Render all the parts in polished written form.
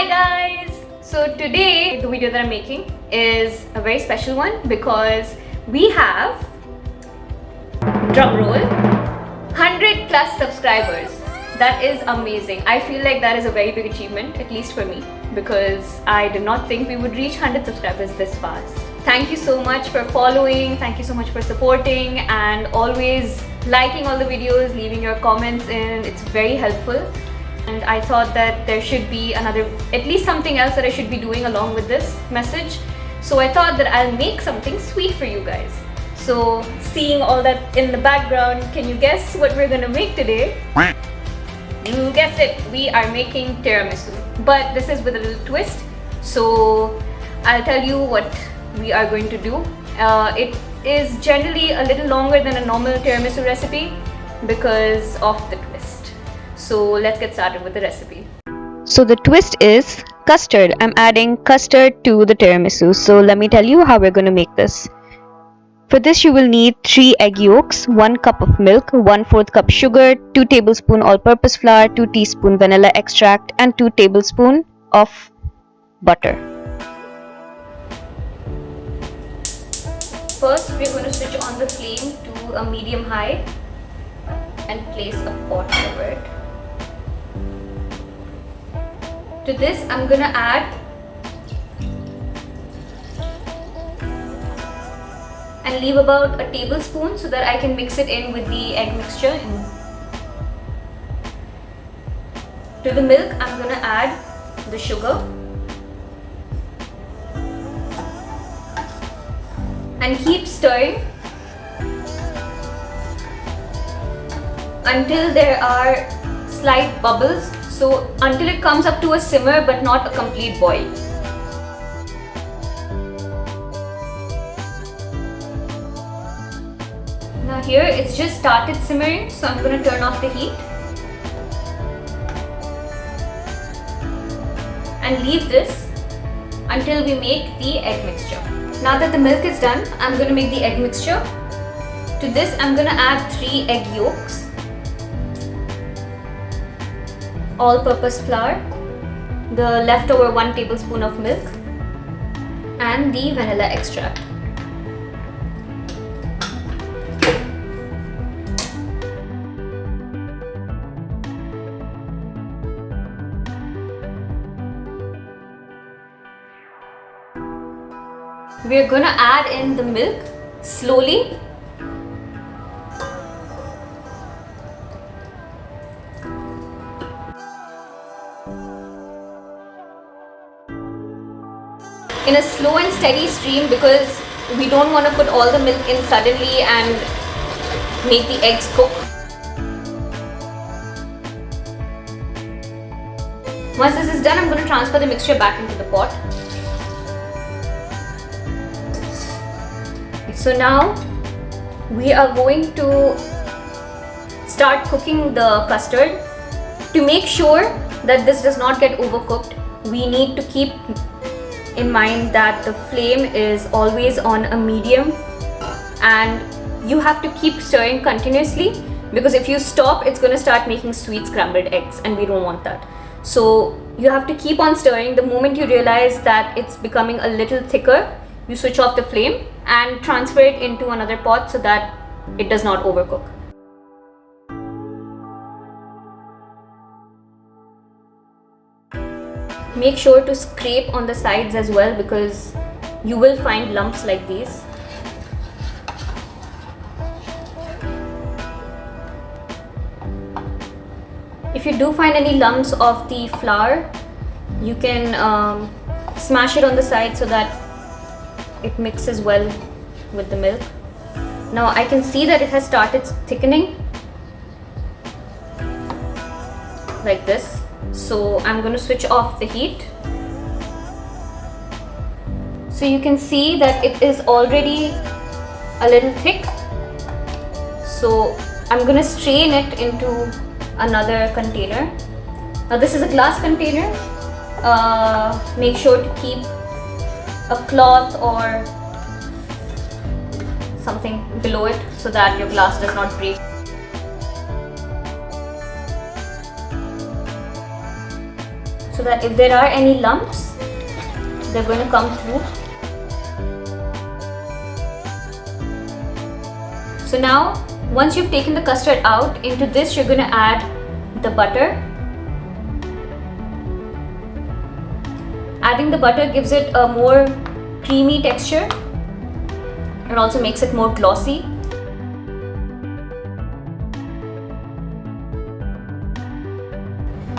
Hi guys! So today the video that I'm making is a very special one because we have, drum roll, 100 plus subscribers. That is amazing. I feel like that is a very big achievement, at least for me, because I did not think we would reach 100 subscribers this fast. Thank you so much for following, thank you so much for supporting and always liking all the videos, leaving your comments in. It's very helpful. And I thought that there should be at least something else that I should be doing along with this message. So I thought that I'll make something sweet for you guys. So seeing all that in the background, can you guess what we're gonna make today? You guessed it, we are making tiramisu. But this is with a little twist. So I'll tell you what we are going to do. It is generally a little longer than a normal tiramisu recipe because of the twist. So let's get started with the recipe. So the twist is custard. I'm adding custard to the tiramisu. So let me tell you how we're going to make this. For this you will need 3 egg yolks, 1 cup of milk, 1/4 cup sugar, 2 tablespoon all-purpose flour, 2 teaspoon vanilla extract and 2 tablespoon of butter. First we're going to switch on the flame to a medium high and place a pot over it. To this I'm gonna add and leave about a tablespoon so that I can mix it in with the egg mixture. To the milk I'm gonna add the sugar and keep stirring until there are slight bubbles. So until it comes up to a simmer but not a complete boil. Now here it's just started simmering, so I'm going to turn off the heat and leave this until we make the egg mixture. Now that the milk is done, I'm going to make the egg mixture. To this I'm going to add 3 egg yolks, all-purpose flour, the leftover 1 tablespoon of milk and the vanilla extract. We're gonna add in the milk slowly . In a slow and steady stream because we don't want to put all the milk in suddenly and make the eggs cook. Once this is done, I'm going to transfer the mixture back into the pot. So now we are going to start cooking the custard. To make sure that this does not get overcooked, we need to keep in mind that the flame is always on a medium and you have to keep stirring continuously, because if you stop it's going to start making sweet scrambled eggs and we don't want that. So you have to keep on stirring. The moment you realize that it's becoming a little thicker, you switch off the flame and transfer it into another pot so that it does not overcook. Make sure to scrape on the sides as well because you will find lumps like these. If you do find any lumps of the flour, you can smash it on the side so that it mixes well with the milk. Now I can see that it has started thickening like this. So I'm going to switch off the heat. So you can see that it is already a little thick. So I'm going to strain it into another container. Now this is a glass container. Make sure to keep a cloth or something below it so that your glass does not break. so that if there are any lumps, they're going to come through. So now, once you've taken the custard out, into this you're going to add the butter. Adding the butter gives it a more creamy texture and also makes it more glossy.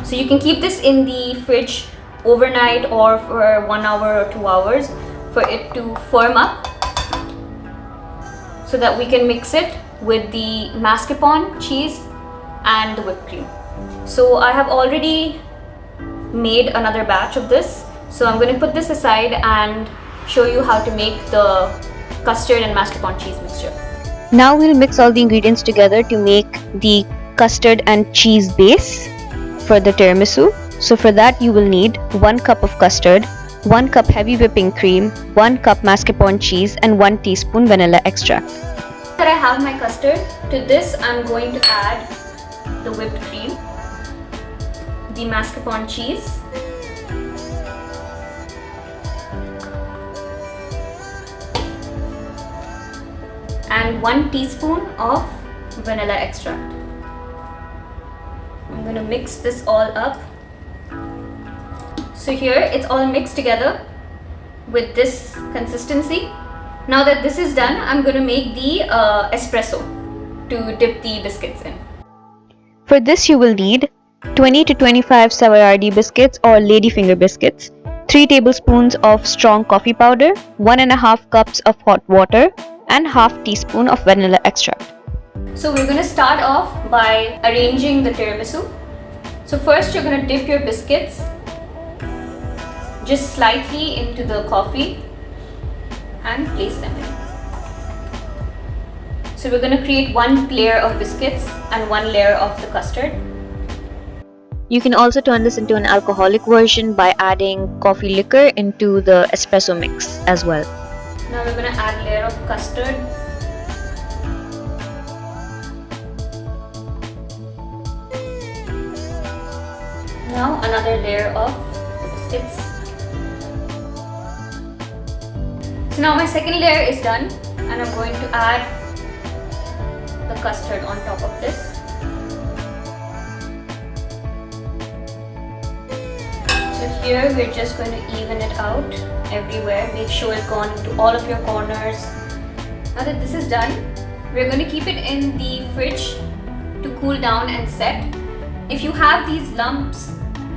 So you can keep this in the fridge overnight or for 1 hour or 2 hours for it to firm up, so that we can mix it with the mascarpone cheese and the whipped cream. So I have already made another batch of this, so I'm going to put this aside and show you how to make the custard and mascarpone cheese mixture. Now we'll mix all the ingredients together to make the custard and cheese base for the tiramisu. So for that you will need 1 cup of custard, 1 cup heavy whipping cream, 1 cup mascarpone cheese and 1 teaspoon vanilla extract. That I have my custard, to this I'm going to add the whipped cream, the mascarpone cheese, and 1 teaspoon of vanilla extract. I'm going to mix this all up. So here it's all mixed together with this consistency. Now that this is done, I'm going to make the espresso to dip the biscuits in. For this you will need 20 to 25 Savoiardi biscuits or ladyfinger biscuits, 3 tablespoons of strong coffee powder, 1.5 cups of hot water and half teaspoon of vanilla extract. So we're going to start off by arranging the tiramisu. So first you're going to dip your biscuits just slightly into the coffee and place them in. So we're going to create 1 layer of biscuits and 1 layer of the custard. You can also turn this into an alcoholic version by adding coffee liquor into the espresso mix as well. Now we're going to add a layer of custard. Now another layer of biscuits. So now my second layer is done and I'm going to add the custard on top of this. So here we're just going to even it out everywhere. Make sure it's gone into all of your corners. Now that this is done, we're going to keep it in the fridge to cool down and set. If you have these lumps,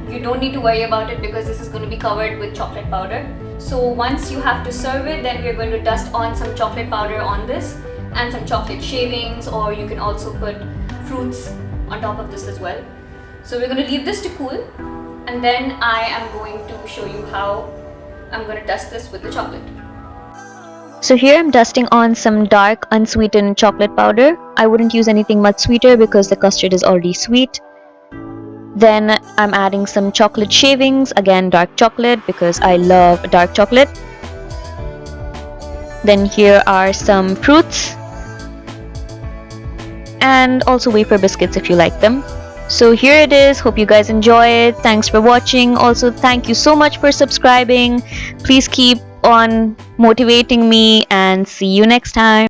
you don't need to worry about it because this is going to be covered with chocolate powder. So once you have to serve it, then we're going to dust on some chocolate powder on this and some chocolate shavings, or you can also put fruits on top of this as well. So we're going to leave this to cool, and then I am going to show you how I'm going to dust this with the chocolate. So here I'm dusting on some dark unsweetened chocolate powder. I wouldn't use anything much sweeter because the custard is already sweet. Then I'm adding some chocolate shavings, again dark chocolate because I love dark chocolate. Then here are some fruits and also wafer biscuits if you like them. So here it is. Hope you guys enjoy it. Thanks for watching. Also thank you so much for subscribing. Please keep on motivating me and see you next time.